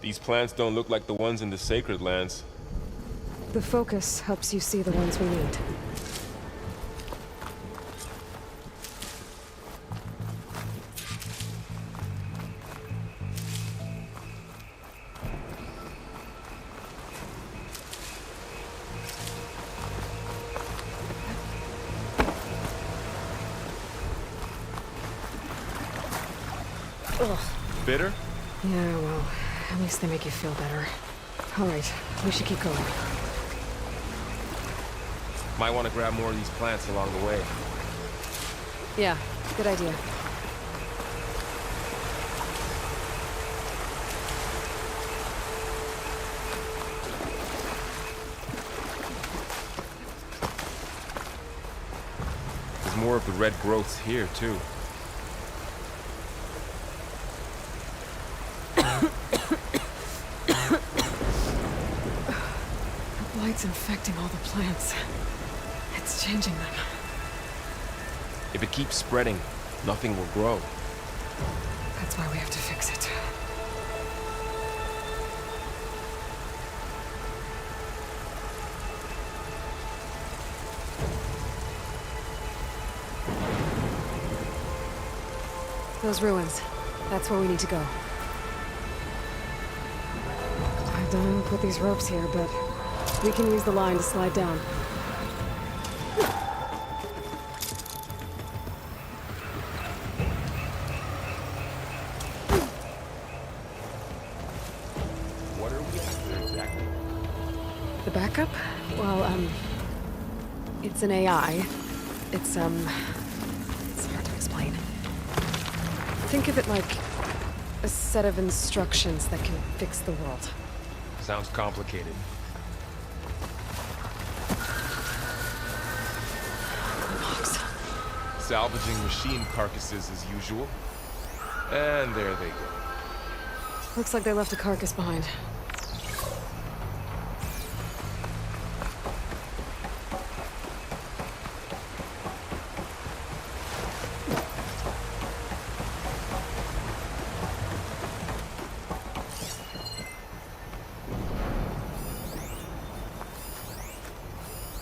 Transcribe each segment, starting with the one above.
These plants don't look like the ones in the sacred lands. The focus helps you see the ones we need. Ugh. Bitter? Yeah, well, at least they make you feel better. All right, we should keep going. Might want to grab more of these plants along the way. Yeah, good idea. There's more of the red growths here, too. Light's infecting all the plants. It's changing them. If it keeps spreading, nothing will grow. That's why we have to fix it. Those ruins. That's where we need to go. I don't know who put these ropes here, but we can use the line to slide down. What are we after exactly? The backup? Well, it's an AI. It's hard to explain. Think of it like a set of instructions that can fix the world. Sounds complicated. Logs. Salvaging machine carcasses as usual. And there they go. Looks like they left a carcass behind.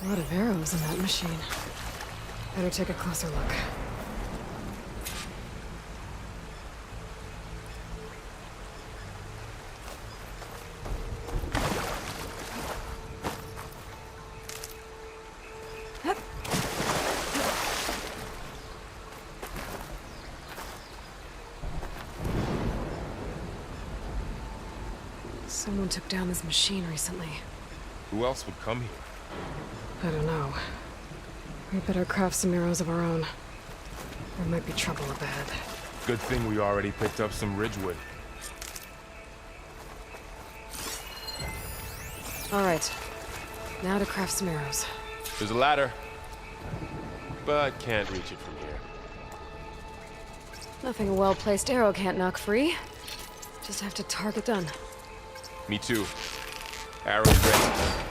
A lot of arrows in that machine. Better take a closer look. Someone took down this machine recently. Who else would come here? I don't know. We better craft some arrows of our own. There might be trouble ahead. Good thing we already picked up some ridgewood. All right. Now to craft some arrows. There's a ladder, but can't reach it from here. Nothing a well-placed arrow can't knock free. Just have to target done. Me too. Arrows ready.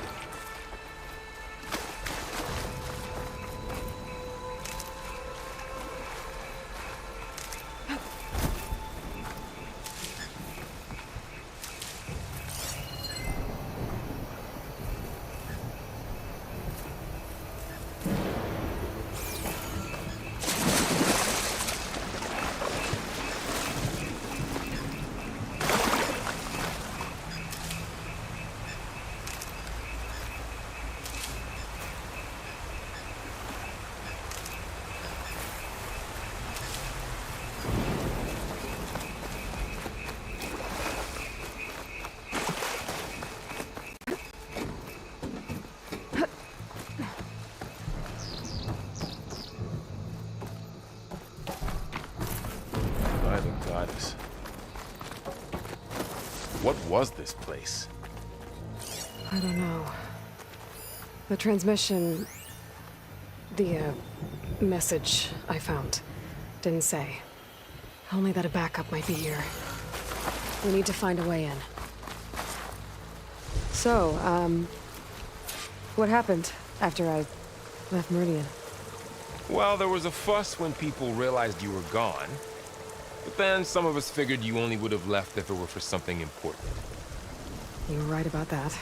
Goddess. What was this place? I don't know. The transmission... The, message I found didn't say. Only that a backup might be here. We need to find a way in. So, what happened after I left Meridian? Well, there was a fuss when people realized you were gone. But then some of us figured you only would have left if it were for something important. You're right about that.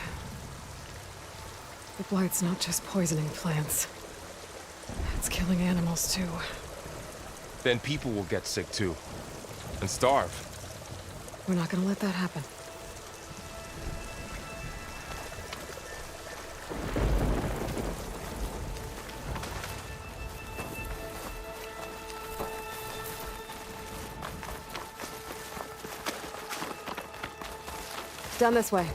The blight's not just poisoning plants. It's killing animals, too. Then people will get sick too. And starve. We're not gonna let that happen. Down this way.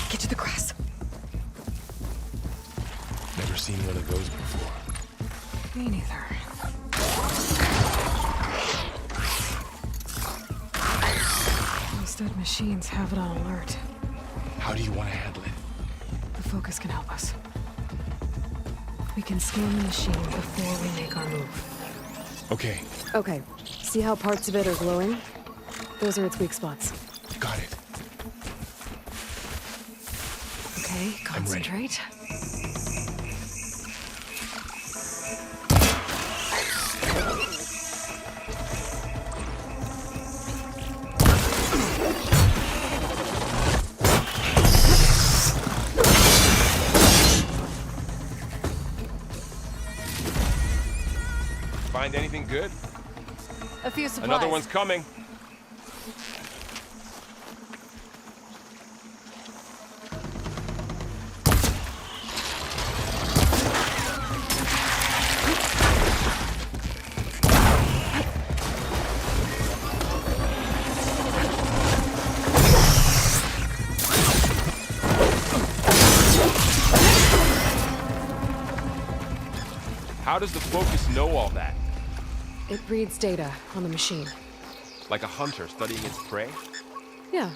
Get to the grass. Never seen one of those before. Me neither. Those dead machines have it on alert. How do you want to handle it? The focus can help us. We can scan the machine before we make our move. Okay, Okay, see how parts of it are glowing? Those are its weak spots. got it. Okay, I'm ready. concentrate. Find anything good? A few supplies. Another one's coming. How does the focus know all that? It reads data on the machine. Like a hunter studying its prey? Yeah,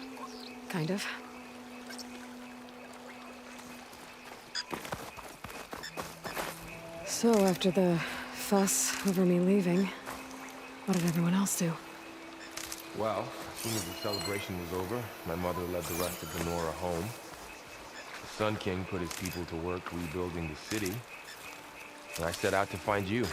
kind of. So, after the fuss over me leaving, what did everyone else do? Well, as soon as the celebration was over, my mother led the rest of the Nora home. The Sun King put his people to work rebuilding the city, and I set out to find you.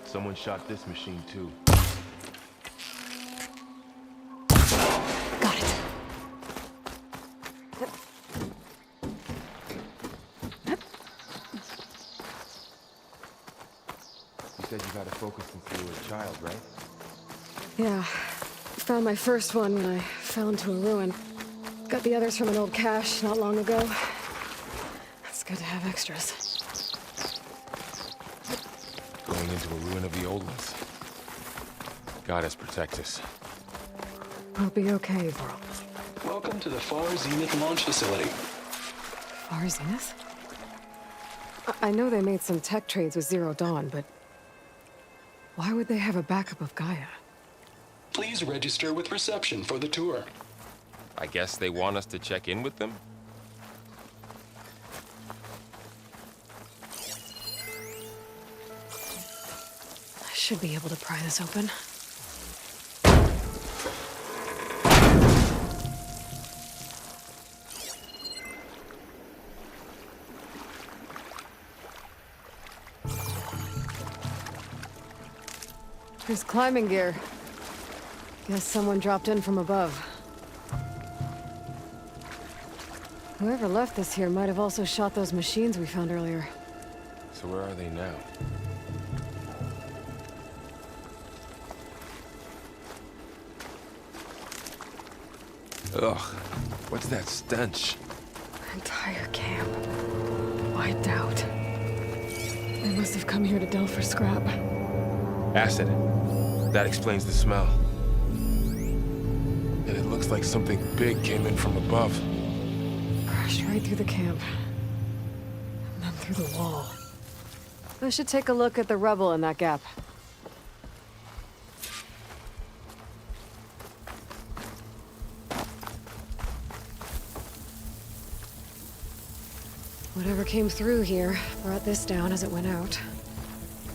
Someone shot this machine too. Got it. You said you got a focus since you were a child, right? Yeah. Found my first one when I fell into a ruin. Got the others from an old cache not long ago. It's good to have extras. Going into a ruin of the old ones. Goddess protect us. I'll be okay, Varl. Welcome to the Far Zenith launch facility. Far Zenith? I know they made some tech trades with Zero Dawn, but why would they have a backup of Gaia? Please register with reception for the tour. I guess they want us to check in with them? I should be able to pry this open. There's climbing gear. Guess someone dropped in from above. Whoever left this here might have also shot those machines we found earlier. So where are they now? Ugh, what's that stench? Entire camp. Wiped out. They must have come here to delve for scrap. Acid. That explains the smell. And it looks like something big came in from above. Crashed right through the camp. And then through the wall. I should take a look at the rubble in that gap. Whatever came through here brought this down as it went out.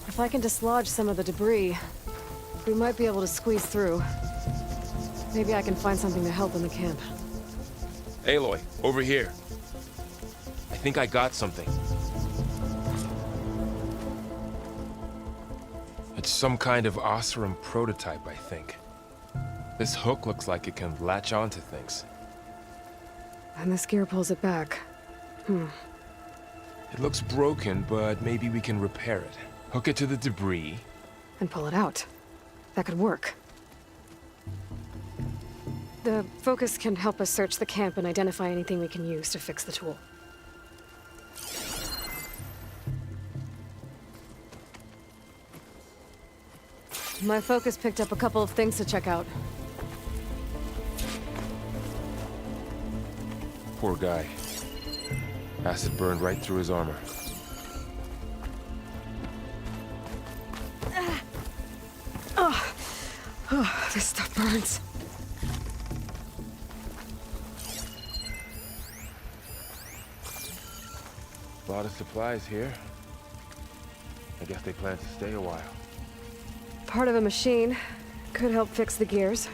If I can dislodge some of the debris, we might be able to squeeze through. Maybe I can find something to help in the camp. Aloy, over here. I think I got something. It's some kind of Oseram prototype, I think. This hook looks like it can latch onto things. And this gear pulls it back. It looks broken, but maybe we can repair it. Hook it to the debris. And pull it out. That could work. The focus can help us search the camp and identify anything we can use to fix the tool. My focus picked up a couple of things to check out. Poor guy. Acid burned right through his armor. Oh, this stuff burns. A lot of supplies here. I guess they plan to stay a while. Part of a machine. Could help fix the gears.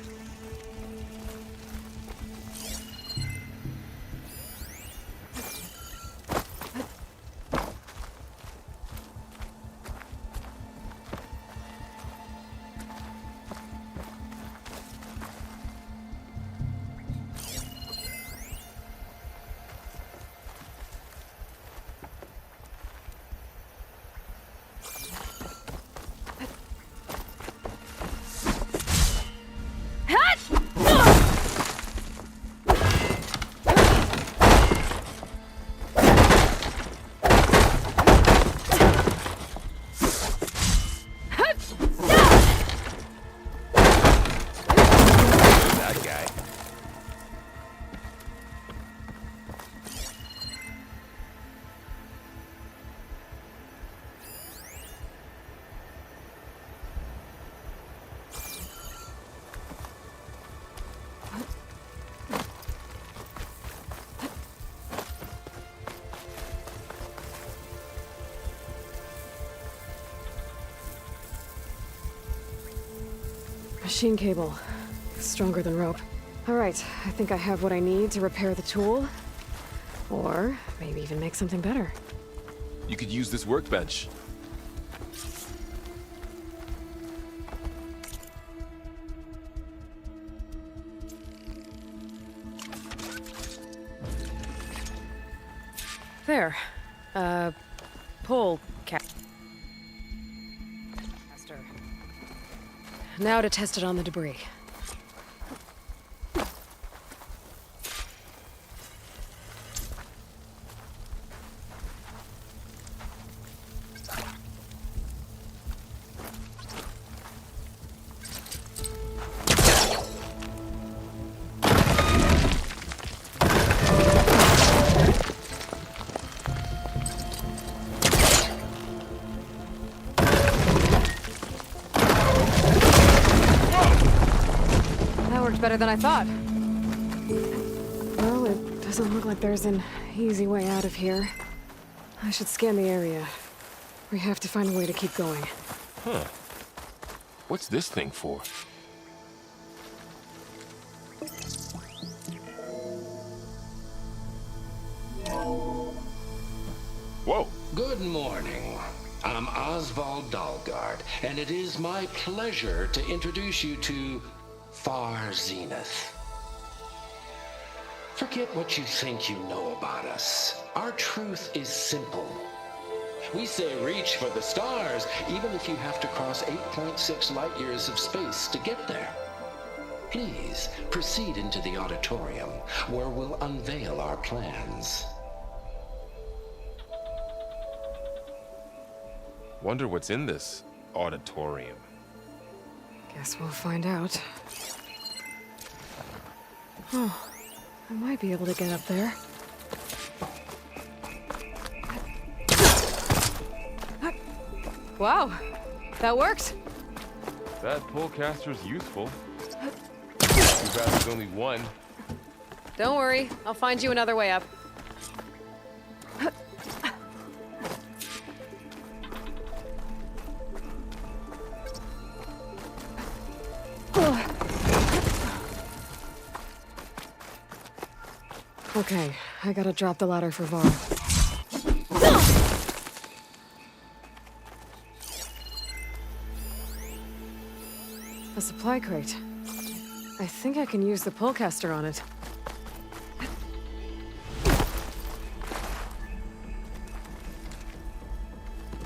That guy. Machine cable. Stronger than rope. All right, I think I have what I need to repair the tool. Or maybe even make something better. You could use this workbench. There. Pull caster. Now to test it on the debris. Better than I thought. Well, it doesn't look like there's an easy way out of here. I should scan the area. We have to find a way to keep going. Huh. What's this thing for? Whoa! Good morning. I'm Oswald Dalgard, and it is my pleasure to introduce you to Far Zenith. Forget what you think you know about us. Our truth is simple. We say reach for the stars, even if you have to cross 8.6 light years of space to get there. Please proceed into the auditorium, where we'll unveil our plans. Wonder what's in this auditorium. Guess we'll find out. Oh, I might be able to get up there. Wow, that worked. That pullcaster's useful. Too bad there's only one. Don't worry, I'll find you another way up. Okay, I gotta drop the ladder for Var. A supply crate. I think I can use the pullcaster on it.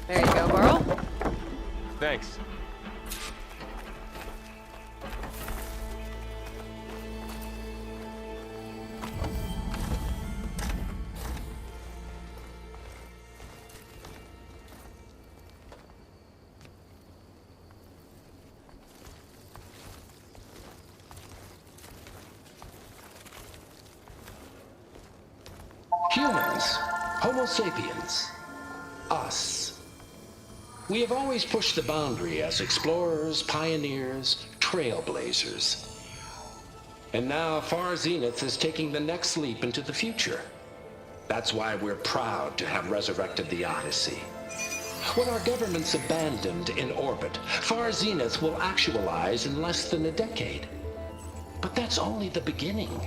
There you go, Varl. Thanks. Humans, Homo sapiens, us. We have always pushed the boundary as explorers, pioneers, trailblazers. And now Far Zenith is taking the next leap into the future. That's why we're proud to have resurrected the Odyssey. What our governments abandoned in orbit, Far Zenith will actualize in less than a decade. But that's only the beginning.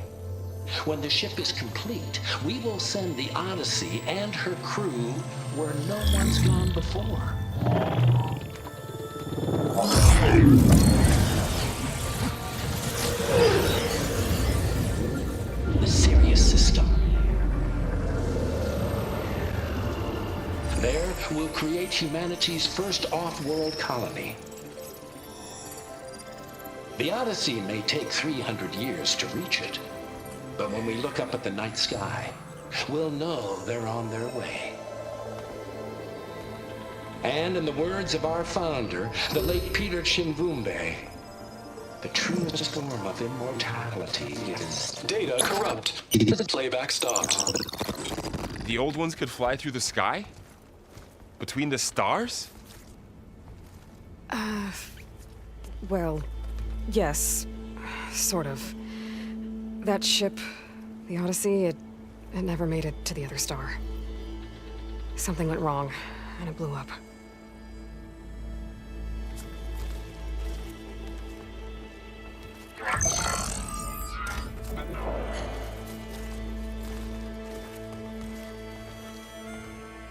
When the ship is complete, we will send the Odyssey and her crew where no one's gone before. The Sirius system. There, we'll create humanity's first off-world colony. The Odyssey may take 300 years to reach it. But when we look up at the night sky, we'll know they're on their way. And in the words of our founder, the late Peter Chimvumbe, the truest form of immortality is... Data corrupt. Playback stopped. The old ones could fly through the sky? Between the stars? Well, yes. Sort of. That ship, the Odyssey, it never made it to the other star. Something went wrong, and it blew up.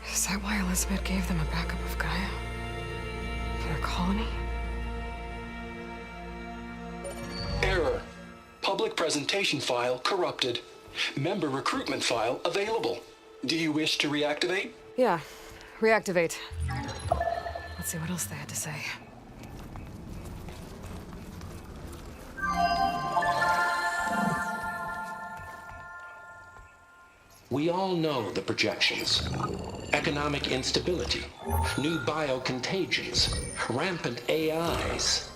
Is that why Elizabeth gave them a backup of Gaia? For their colony? Error. Public presentation file corrupted. Member recruitment file available. Do you wish to reactivate? Yeah. Reactivate. Let's see what else they had to say. We all know the projections. Economic instability, new biocontagions, rampant AIs.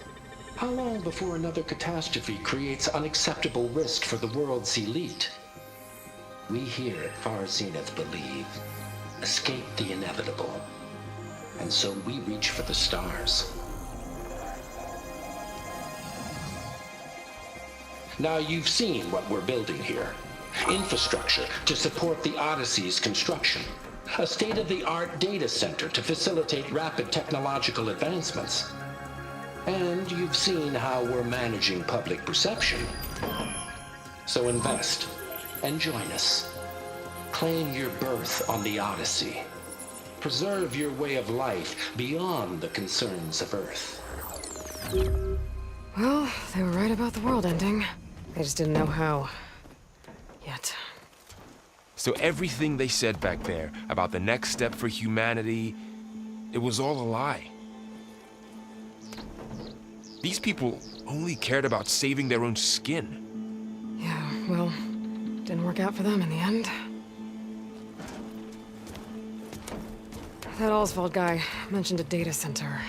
How long before another catastrophe creates unacceptable risk for the world's elite? We here at Far Zenith believe, escape the inevitable. And so we reach for the stars. Now you've seen what we're building here. Infrastructure to support the Odyssey's construction. A state-of-the-art data center to facilitate rapid technological advancements. And you've seen how we're managing public perception. So invest and join us. Claim your berth on the Odyssey. Preserve your way of life beyond the concerns of Earth. Well, they were right about the world ending. They just didn't know how. Yet. So everything they said back there about the next step for humanity, it was all a lie. These people only cared about saving their own skin. Yeah, well, didn't work out for them in the end. That Oswald guy mentioned a data center.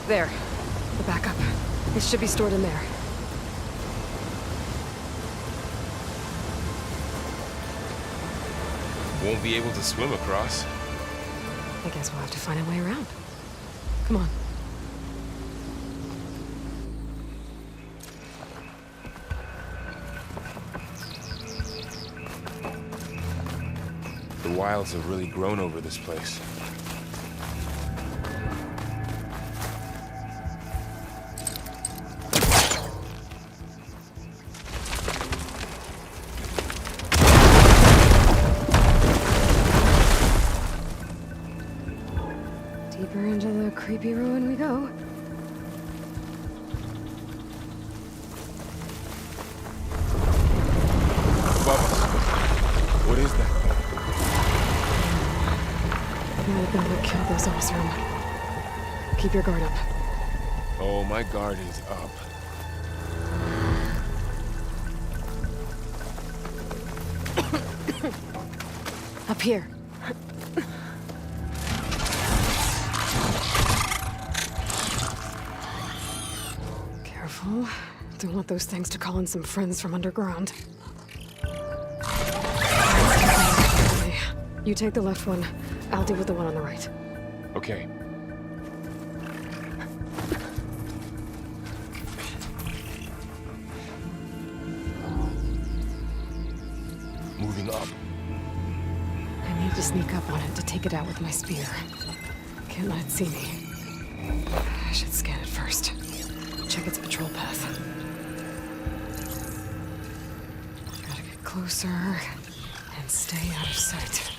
There. The backup. It should be stored in there. Won't be able to swim across. I guess we'll have to find a way around. Come on. The wilds have really grown over this place. Deeper into the creepy ruin we go. Above us. What is that? Might have been what killed those Osram. Keep your guard up. Oh, my guard is up. Up here. Careful. Don't want those things to call in some friends from underground. You take the left one. I'll deal with the one on the right. Okay. Moving up. I need to sneak up on it to take it out with my spear. Can't let it see me. I should scan it first. Check its patrol path. Gotta get closer and stay out of sight.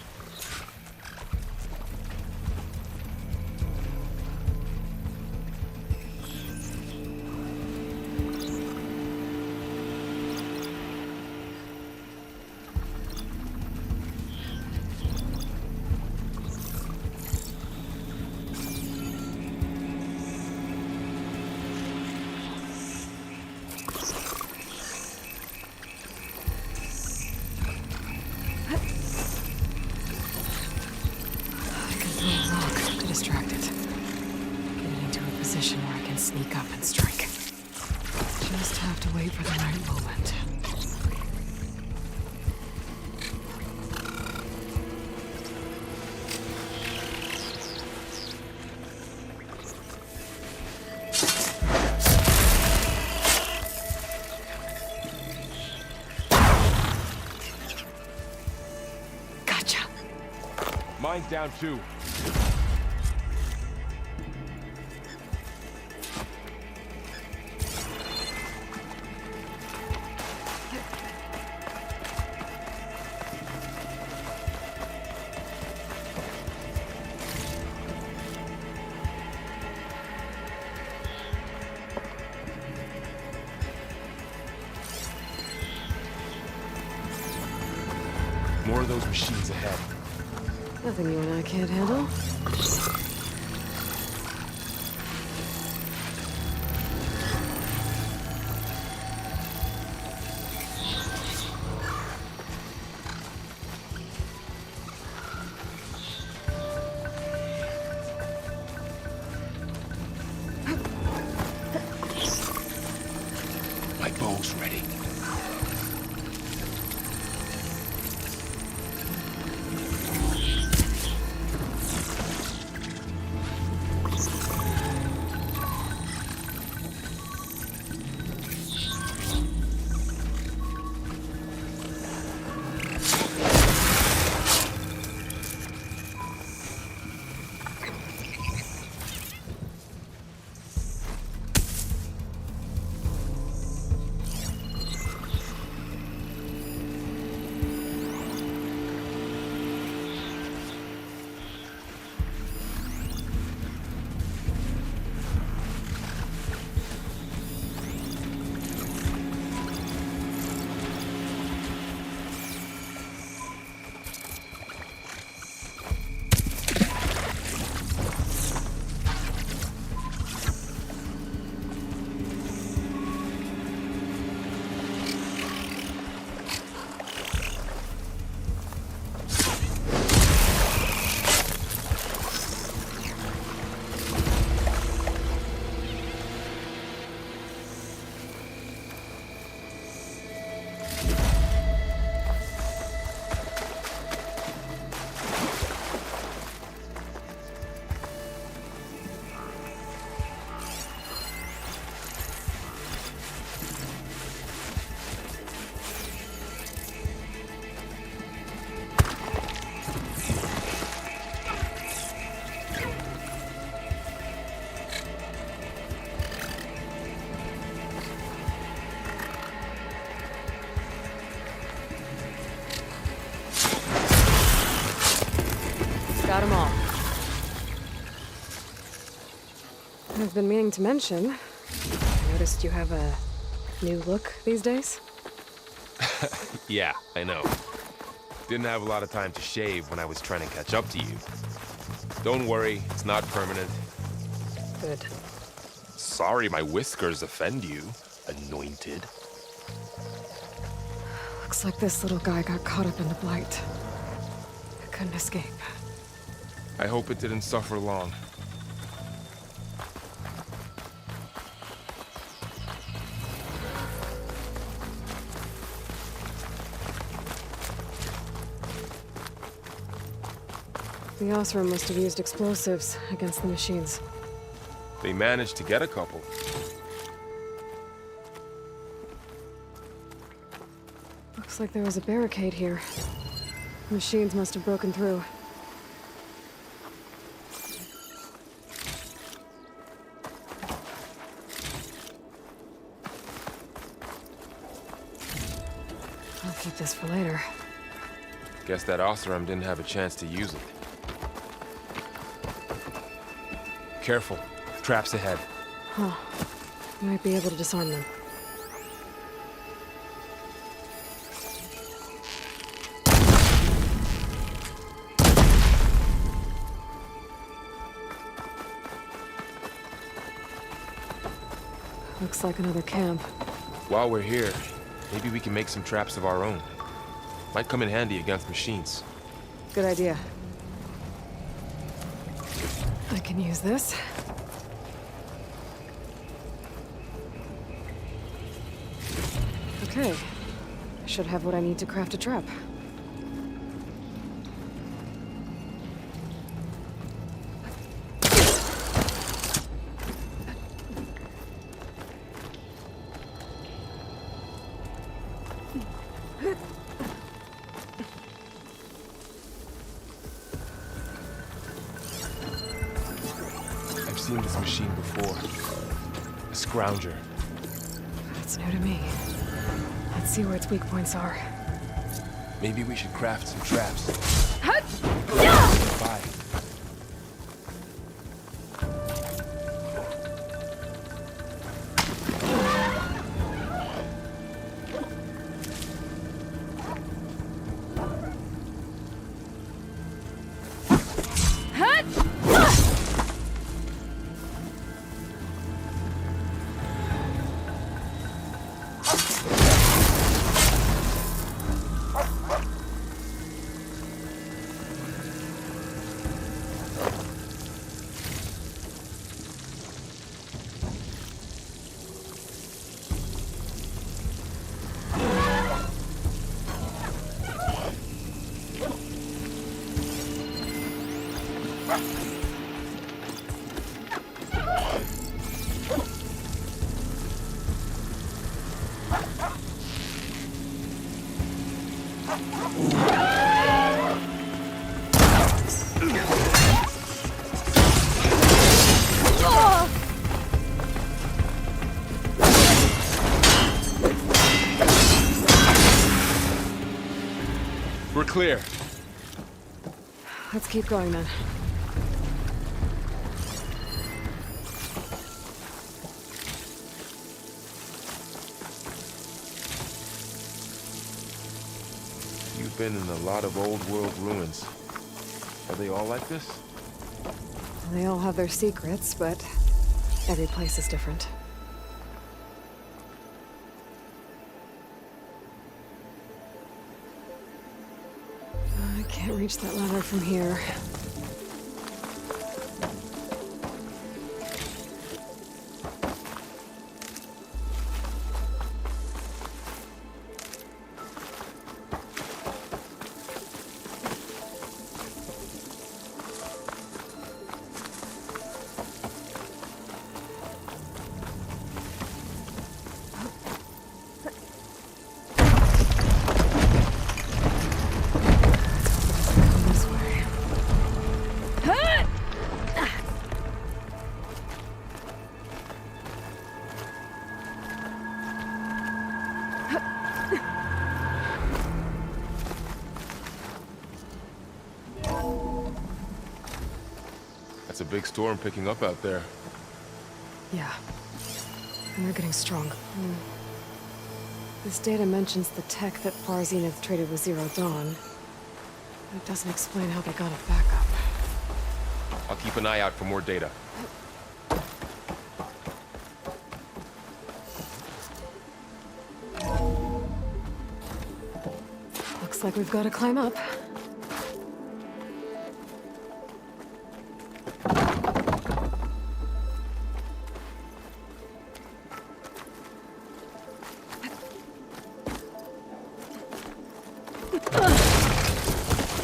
Distract it. Get it into a position where I can sneak up and strike. Just have to wait for the right moment. Gotcha. Mine's down too. More of those machines ahead. Nothing you and I can't handle. My bow's ready. Got them all. I've been meaning to mention, I noticed you have a new look these days. Yeah, I know. Didn't have a lot of time to shave when I was trying to catch up to you. Don't worry, it's not permanent. Good. Sorry my whiskers offend you, anointed. Looks like this little guy got caught up in the blight. I couldn't escape. I hope it didn't suffer long. The Osram must have used explosives against the machines. They managed to get a couple. Looks like there was a barricade here. Machines must have broken through. I'll keep this for later. Guess that Osram didn't have a chance to use it. Careful. Traps ahead. Huh. Might be able to disarm them. Looks like another camp. While we're here, maybe we can make some traps of our own. Might come in handy against machines. Good idea. I can use this. Okay. I should have what I need to craft a trap. I've seen this machine before. A scrounger. That's new to me. Let's see where its weak points are. Maybe we should craft some traps. Bye. We're clear. Let's keep going then. You've been in a lot of old world ruins. Are they all like this? They all have their secrets, but every place is different. I can't reach that ladder from here. It's a big storm picking up out there. Yeah. And they're getting stronger. This data mentions the tech that Far Zenith traded with Zero Dawn. It doesn't explain how they got it back up. I'll keep an eye out for more data. Looks like we've got to climb up.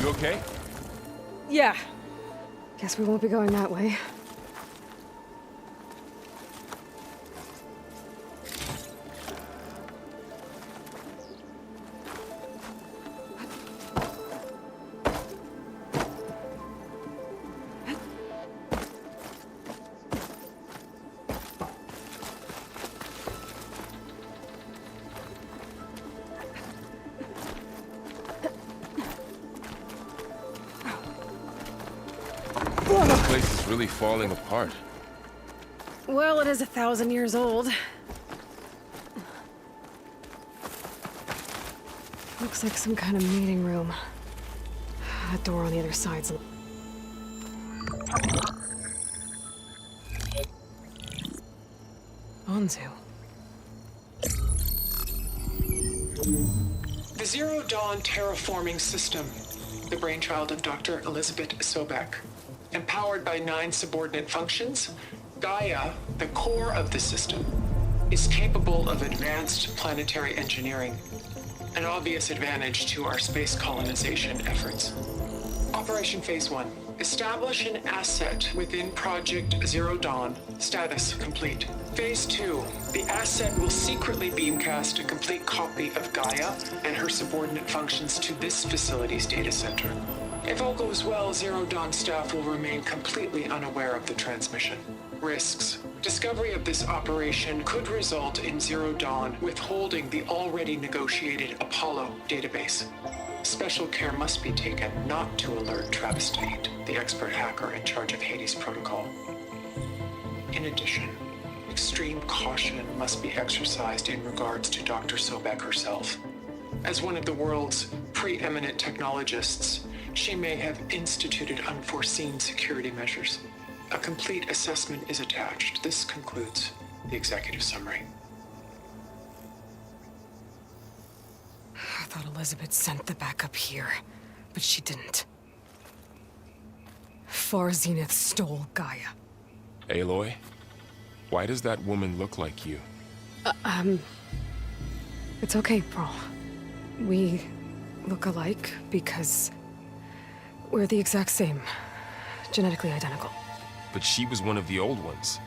You okay? Yeah. Guess we won't be going that way. This place is really falling apart. Well, it is 1,000 years old. Looks like some kind of meeting room. That door on the other side's... Anzu. The Zero Dawn terraforming system, the brainchild of Dr. Elizabeth Sobek. Empowered by 9 subordinate functions, Gaia, the core of the system, is capable of advanced planetary engineering, an obvious advantage to our space colonization efforts. Operation Phase 1. Establish an asset within Project Zero Dawn. Status complete. Phase 2. The asset will secretly beamcast a complete copy of Gaia and her subordinate functions to this facility's data center. If all goes well, Zero Dawn staff will remain completely unaware of the transmission. Risks. Discovery of this operation could result in Zero Dawn withholding the already negotiated Apollo database. Special care must be taken not to alert Travis Tate, the expert hacker in charge of Hades Protocol. In addition, extreme caution must be exercised in regards to Dr. Sobek herself. As one of the world's preeminent technologists, she may have instituted unforeseen security measures. A complete assessment is attached. This concludes the executive summary. I thought Elizabeth sent the backup here, but she didn't. Far Zenith stole Gaia. Aloy? Why does that woman look like you? It's okay, Pearl. We look alike because we're the exact same. Genetically identical. But she was one of the old ones.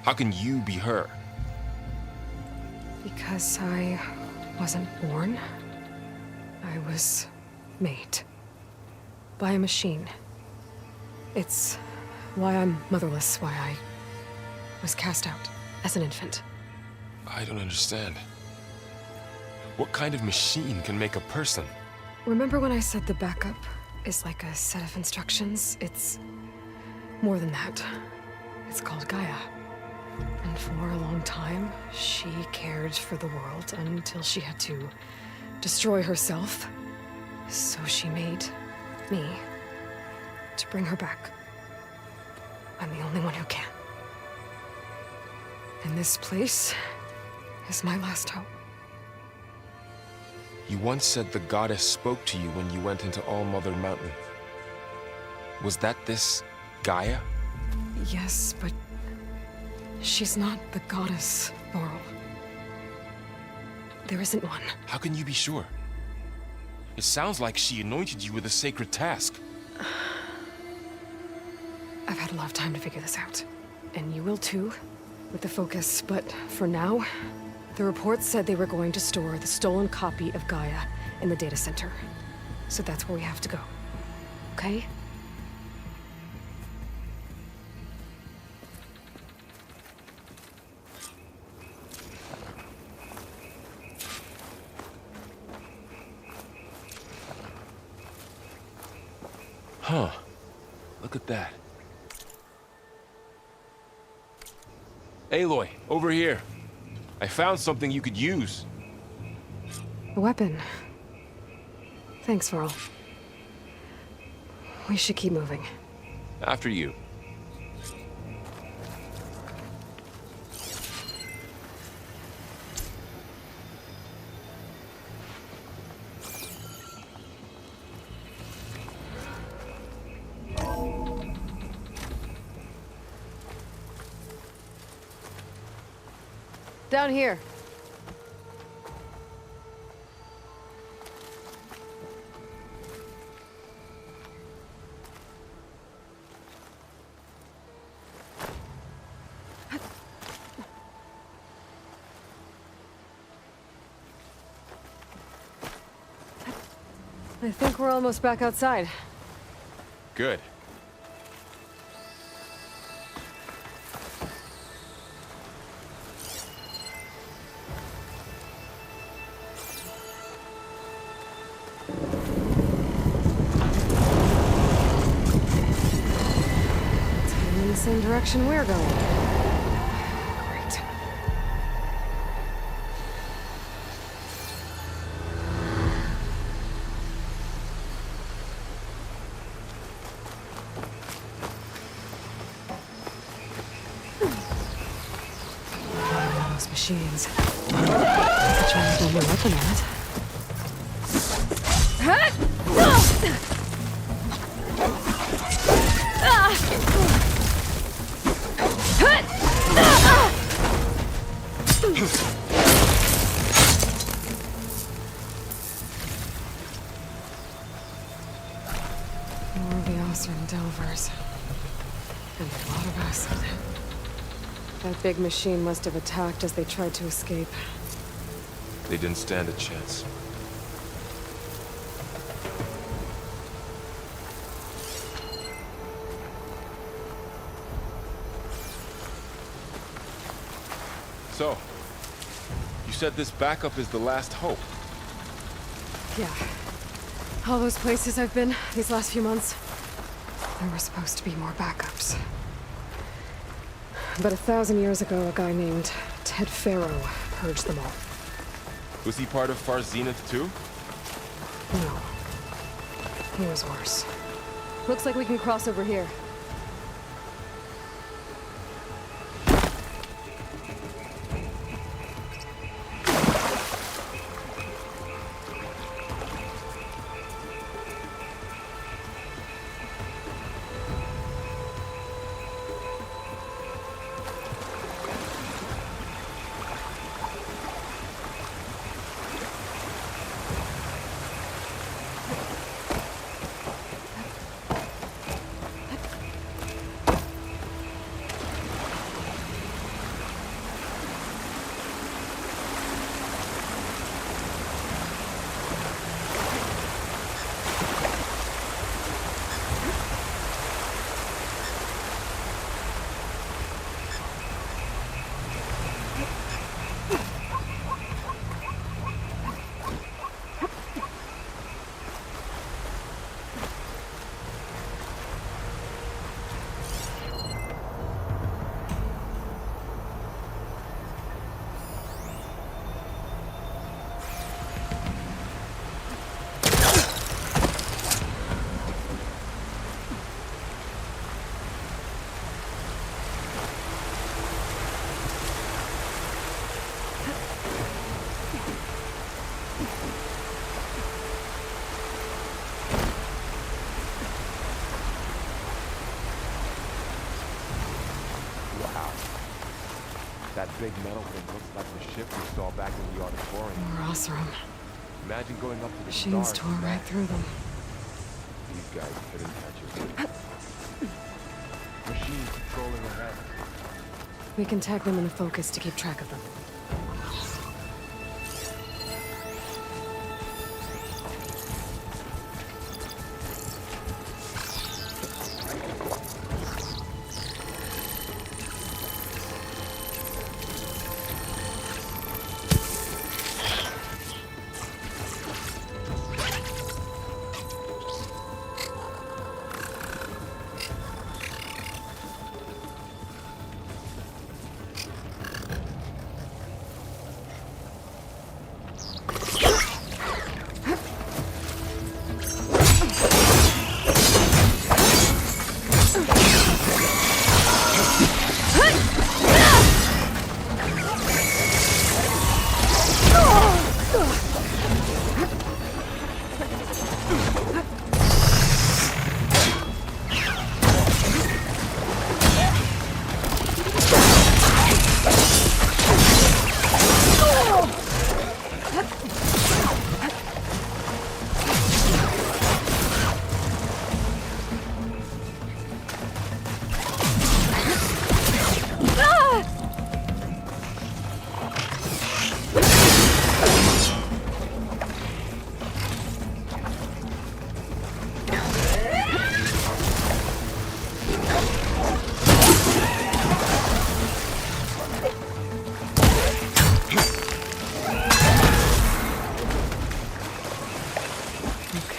How can you be her? Because I wasn't born. I was made. By a machine. It's why I'm motherless, why I was cast out as an infant. I don't understand. What kind of machine can make a person? Remember when I said the backup is like a set of instructions? It's more than that. It's called Gaia. And for a long time, she cared for the world until she had to destroy herself. So she made me to bring her back. I'm the only one who can. And this place is my last hope. You once said the goddess spoke to you when you went into All-Mother Mountain. Was that this Gaia? Yes, but she's not the goddess, Laurel. There isn't one. How can you be sure? It sounds like she anointed you with a sacred task. I've had a lot of time to figure this out. And you will too, with the focus. But for now, the report said they were going to store the stolen copy of Gaia in the data center. So that's where we have to go. Okay? Huh. Look at that. Aloy, over here. I found something you could use. A weapon. Thanks, Varl. We should keep moving. After you. Down here. I think we're almost back outside. Good. It's heading in the same direction we're going. Great. Those machines. I'll try to build a weapon on it. More of the Osran Delvers. And a lot of acid. That big machine must have attacked as they tried to escape. They didn't stand a chance. So, you said this backup is the last hope. Yeah. All those places I've been these last few months, there were supposed to be more backups. But 1,000 years ago, a guy named Ted Farrow purged them all. Was he part of Far Zenith too? No. He was worse. Looks like we can cross over here. That big metal thing looks like the ship we saw back in the auditorium. More Osram. Imagine going up to the Machines stars. tore right through them. These guys couldn't touch us. Machines patrolling ahead. We can tag them in a focus to keep track of them.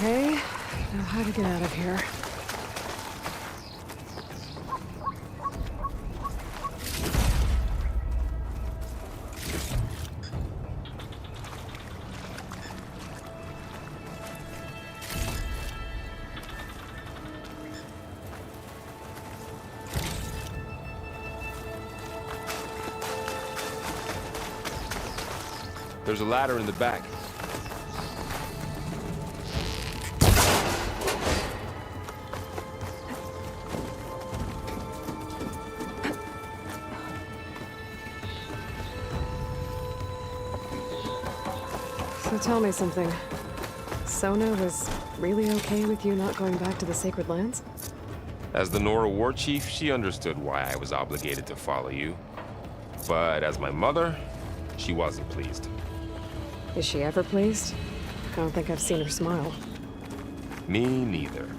Okay, now how to get out of here. There's a ladder in the back. So tell me something. Sona was really okay with you not going back to the Sacred Lands? As the Nora war chief, she understood why I was obligated to follow you. But as my mother, she wasn't pleased. Is she ever pleased? I don't think I've seen her smile. Me neither.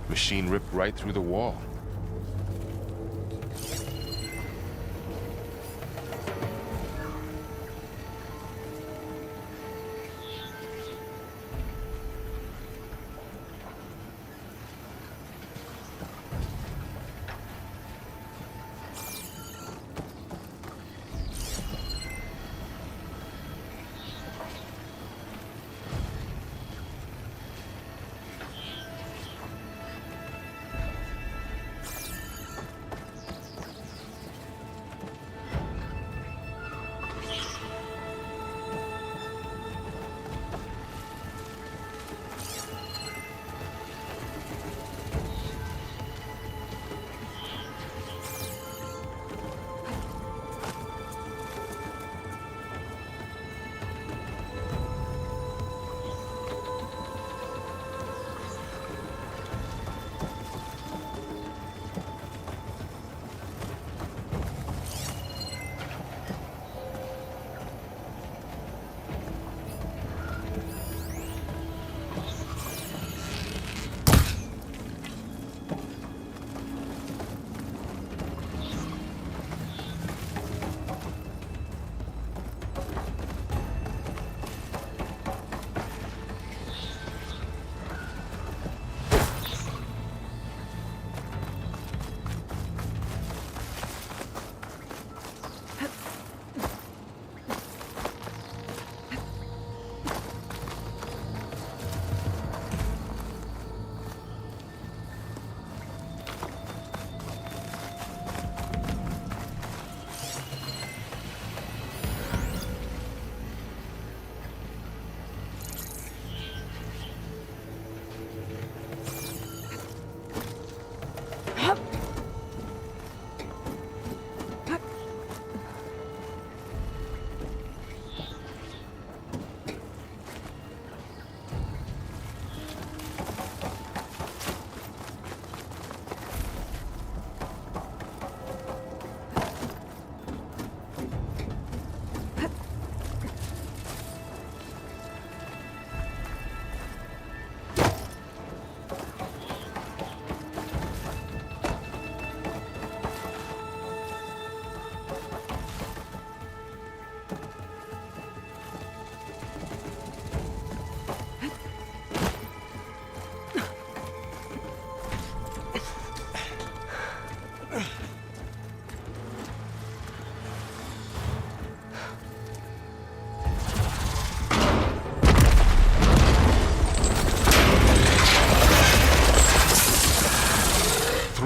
Machine ripped right through the wall.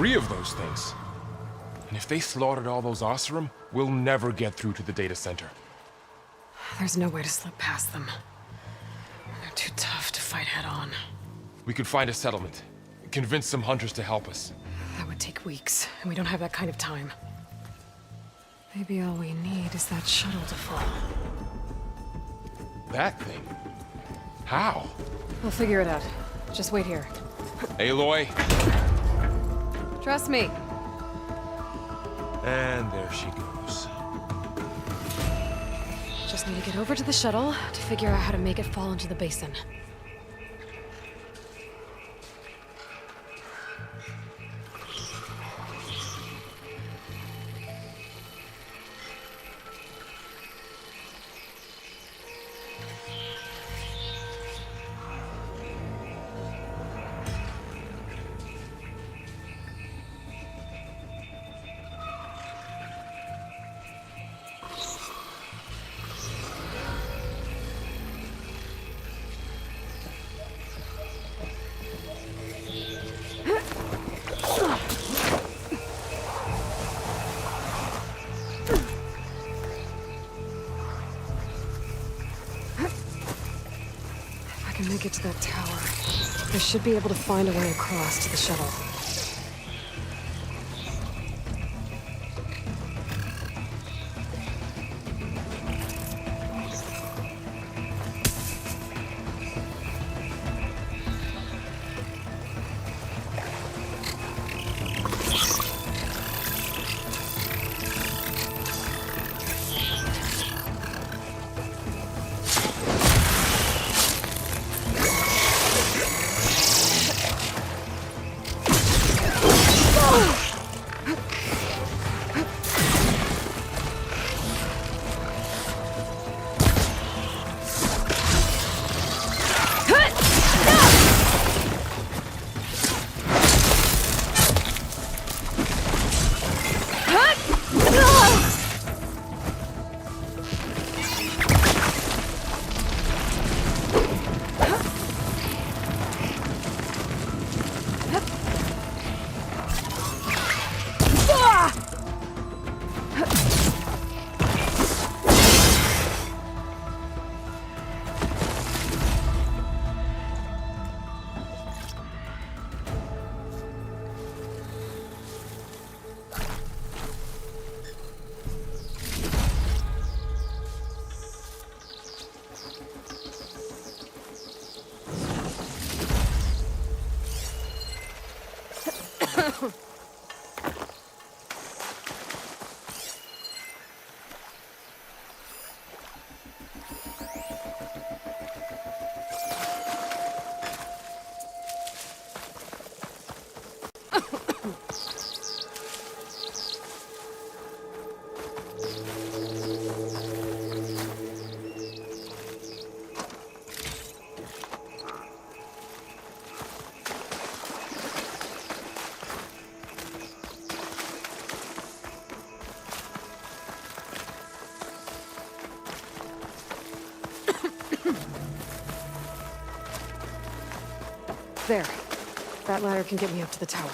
Three of those things. And if they slaughtered all those Oseram, we'll never get through to the data center. There's no way to slip past them. They're too tough to fight head on. We could find a settlement. Convince some hunters to help us. That would take weeks, and we don't have that kind of time. Maybe all we need is that shuttle to fall. That thing? How? We'll figure it out. Just wait here. Aloy? Trust me. And there she goes. Just need to get over to the shuttle to figure out how to make it fall into the basin. Make it to that tower. I should be able to find a way across to the shuttle. There. That ladder can get me up to the tower.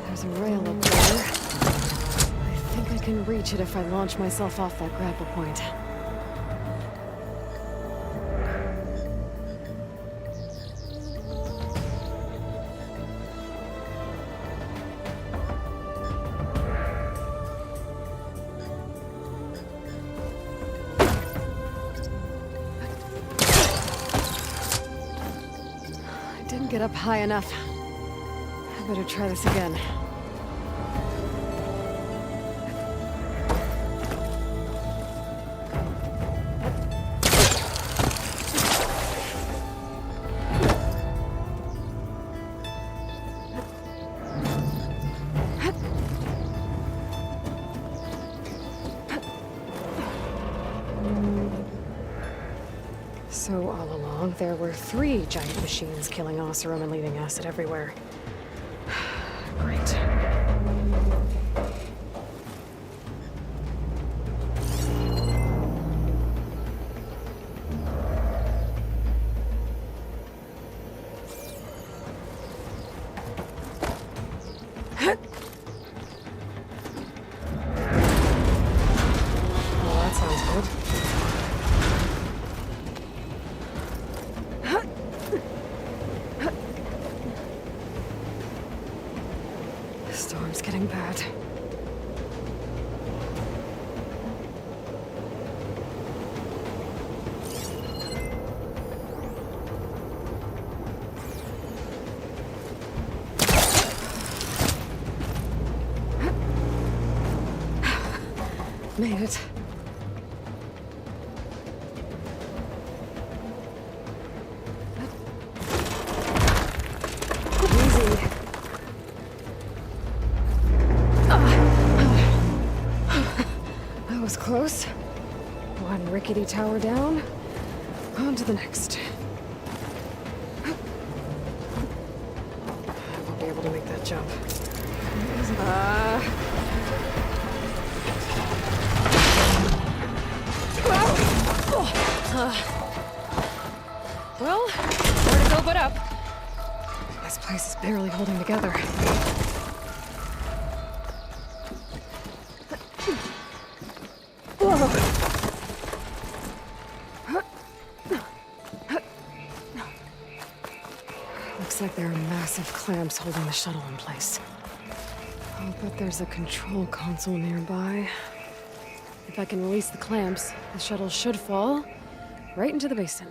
There's a rail up there. I think I can reach it if I launch myself off that grapple point. I didn't get up high enough. I better try this again. So all along, there were 3 giant machines killing Oseram and leaving acid everywhere. Great. Made it. Easy. That was close. One rickety tower down. On to the next. I won't be able to make that jump. Well, where to go but up? This place is barely holding together. Looks like there are massive clamps holding the shuttle in place. I'll bet there's a control console nearby. If I can release the clamps, the shuttle should fall right into the basin.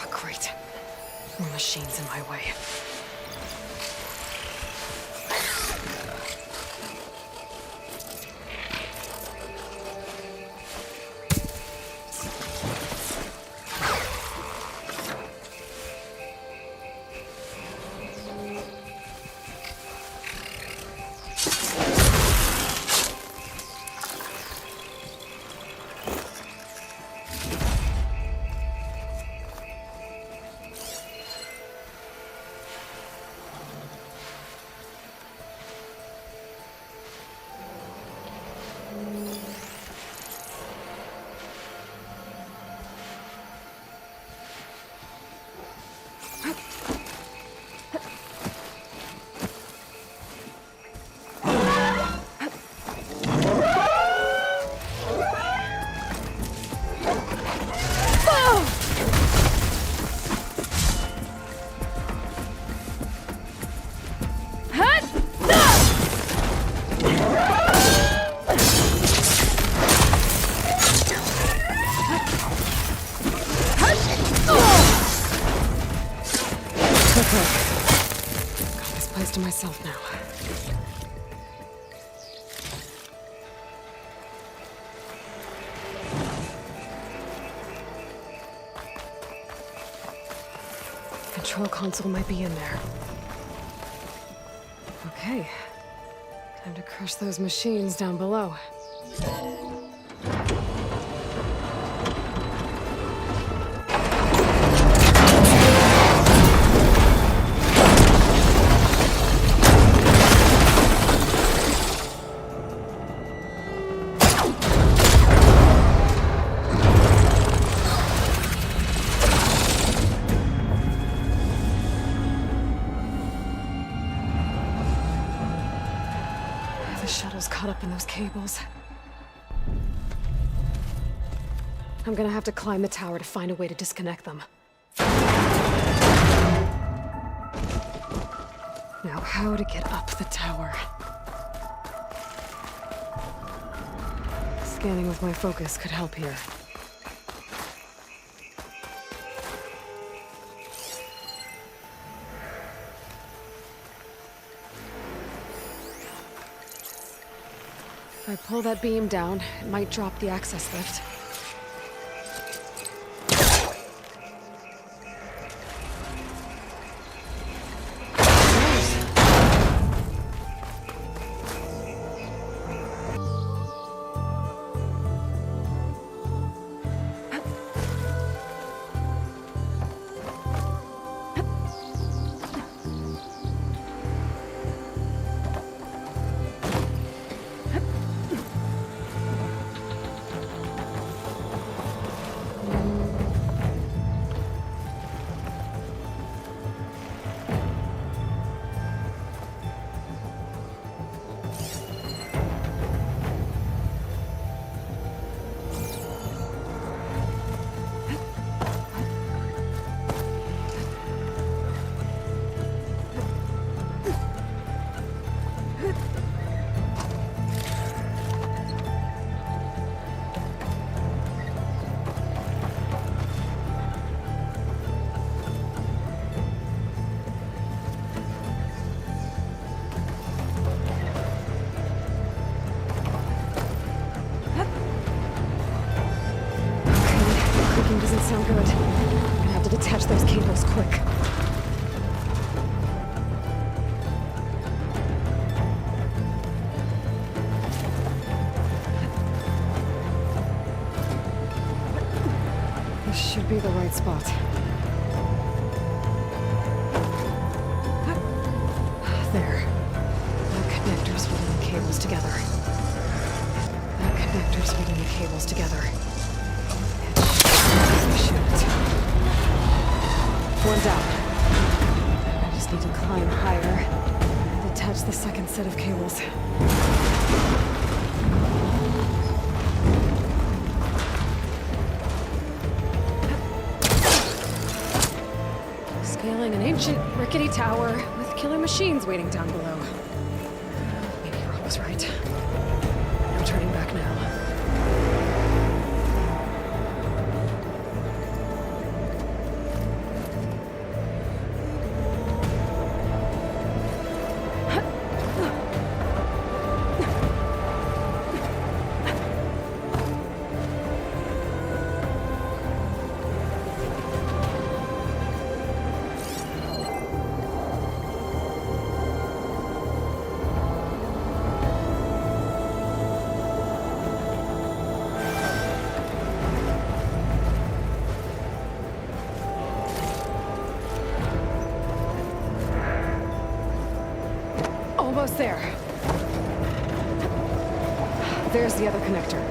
Great. More machines in my way. Got this place to myself now. Control console might be in there. Okay. Time to crush those machines down below. The shuttle's caught up in those cables. I'm gonna have to climb the tower to find a way to disconnect them. Now, how to get up the tower? Scanning with my focus could help here. If I pull that beam down, it might drop the access lift. spot. There. That connector's holding the cables together. That connector's holding the cables together. Shoot. One down. I just need to climb higher and attach the second set of cables. Scaling an ancient, rickety tower with killer machines waiting down below. Maybe Rob was right. No turning back now. Almost there. There's the other connector.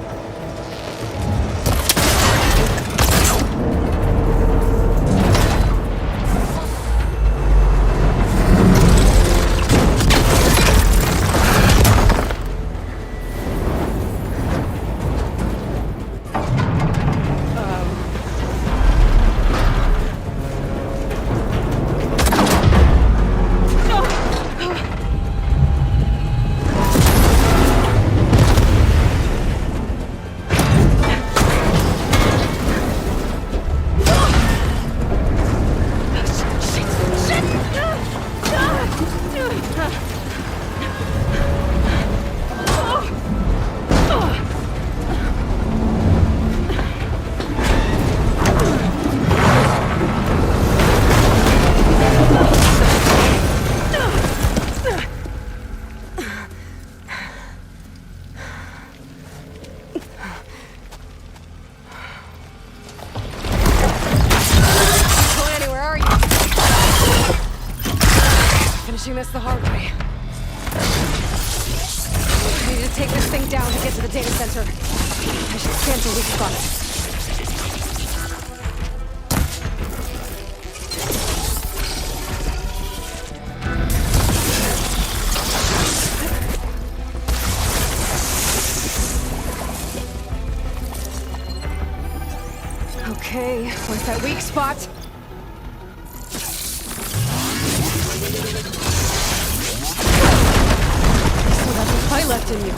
Finishing this the hard way. I need to take this thing down to get to the data center. I should scan for weak spots. Okay, where's that weak spot? Still got some fight left in you.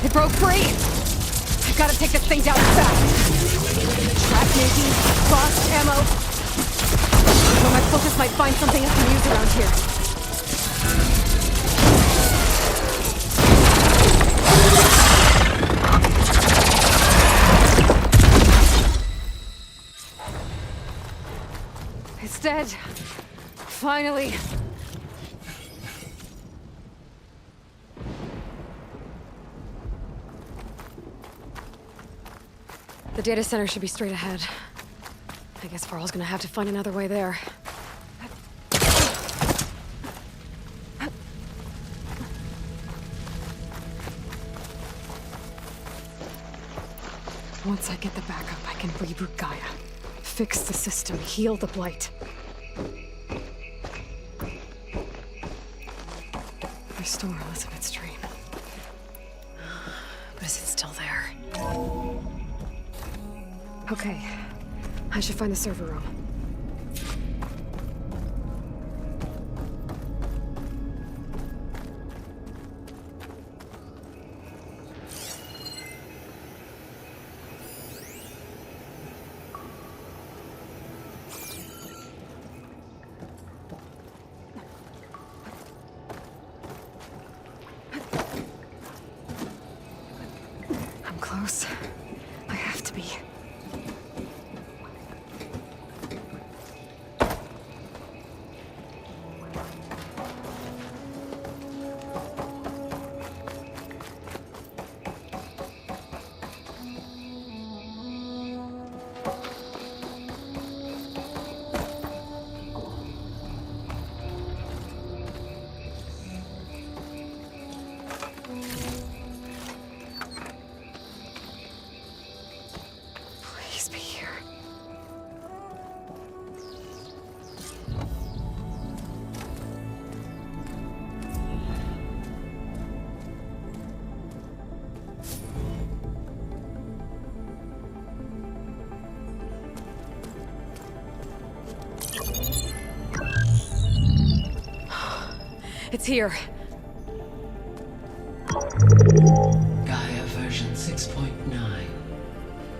It broke free! I've gotta take this thing down fast! Trap making, lost ammo. Though my focus might find something I can use around here. It's dead. Finally. The data center should be straight ahead. I guess Varl's gonna have to find another way there. Once I get the backup, I can reboot Gaia. Fix the system, heal the blight. Restore Elizabeth's dream. But is it still there? Okay. I should find the server room. I'm close. I have to be. Please be here. It's here. Gaia version 6.9.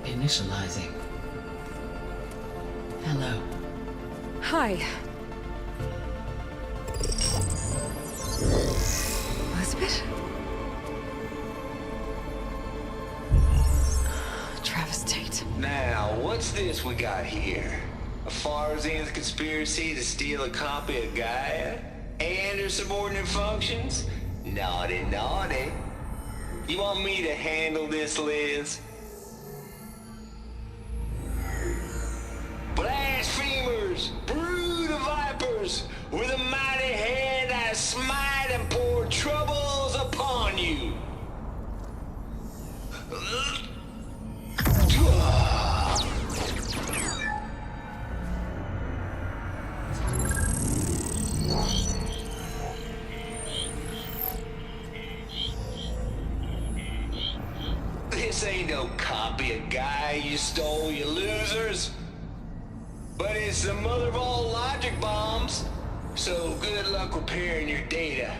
Initializing. Hello. Hi. Elizabeth? Travis Tate. Now, what's this we got here? A Farsian's conspiracy to steal a copy of Gaia? And her subordinate functions? Naughty, naughty. You want me to handle this, Liz? Blasphemers! Brood of vipers! With a mighty hand I smite and pour troubles upon you! This ain't no copy of Gaia you stole, you losers. But it's the mother of all logic bombs. So good luck repairing your data.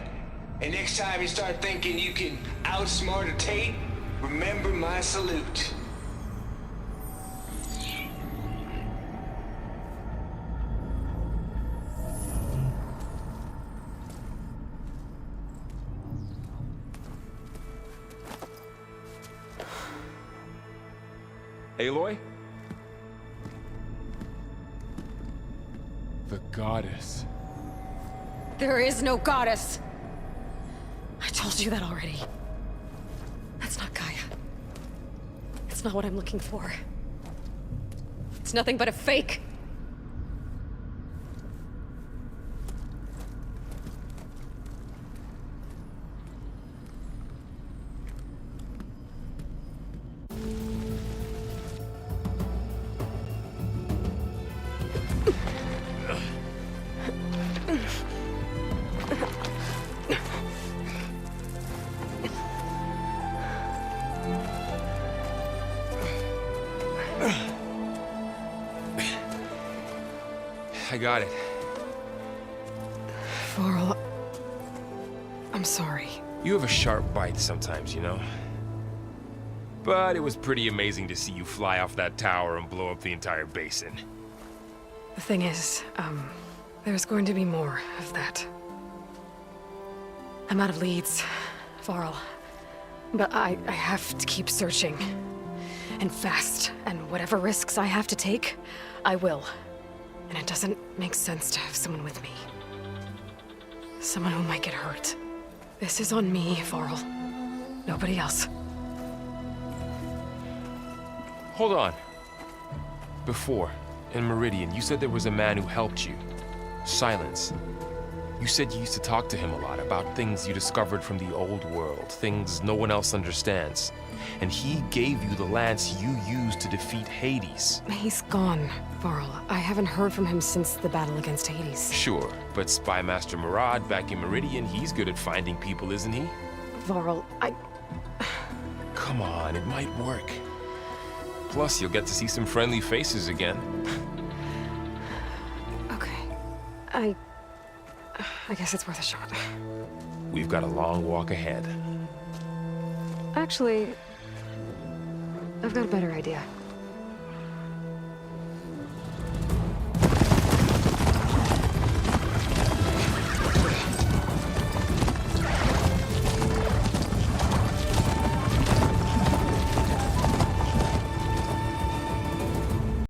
And next time you start thinking you can outsmart a Tate, remember my salute. Aloy? The goddess. There is no goddess! I told you that already. That's not Gaia. It's not what I'm looking for. It's nothing but a fake. I got it. Varl, I'm sorry. You have a sharp bite sometimes, you know? But it was pretty amazing to see you fly off that tower and blow up the entire basin. The thing is, there's going to be more of that. I'm out of leads, Varl. But I have to keep searching. And fast. And whatever risks I have to take, I will. And it doesn't make sense to have someone with me. Someone who might get hurt. This is on me, Varl. Nobody else. Hold on. Before, in Meridian, you said there was a man who helped you. Silence. You said you used to talk to him a lot about things you discovered from the old world, things no one else understands. And he gave you the lance you used to defeat Hades. He's gone, Varl. I haven't heard from him since the battle against Hades. Sure, but Spy Master Murad back in Meridian, he's good at finding people, isn't he? Varl, Come on, it might work. Plus, you'll get to see some friendly faces again. Okay. I guess it's worth a shot. We've got a long walk ahead. Actually, I've got a better idea.